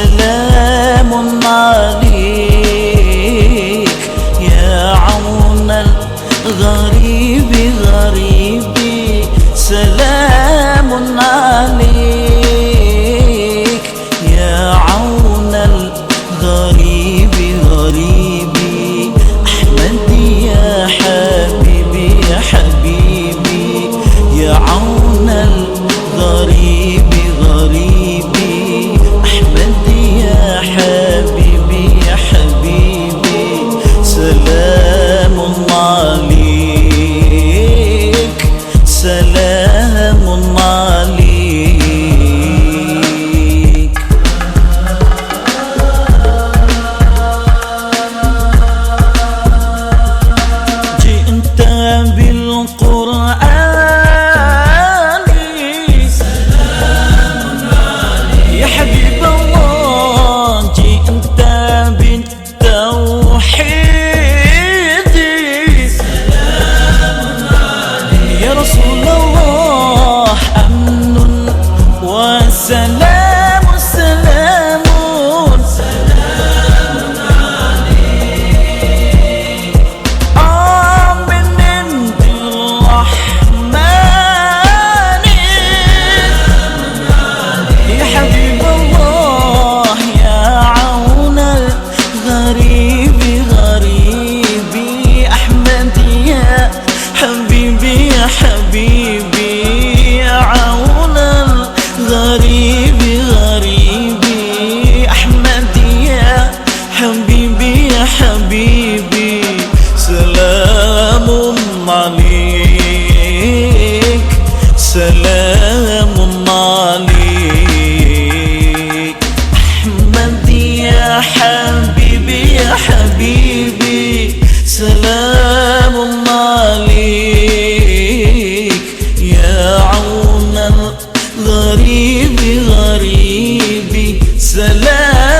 سلام عليك يا عون الغريب غريبي، سلام عليك يا عون الغريب غريبي. أحمدي يا حبيبي يا حبيبي، يا عون الغريب غريبي. أحمدي يا حبيبي يا حبيبي، سلام عليك سلام عليك. جئت بالقرآن سلام عليك يا حبيب الله، جئت بالتوحيد سلام عليك يا رسول الله. أمن وسلام سلام سلام عليك، من عند الرحمن يا حبيب الله، يا عون الغريب غريبي. أحمدي يا حبيبي يا حبيبي، يا عون الغريب غريبي. أحمدي يا حبيبي يا حبيبي، سلام عليك سلام عليك. أحمدي يا حبيبي يا حبيبي، سلام عليك يا عون الغريب غريبي، سلام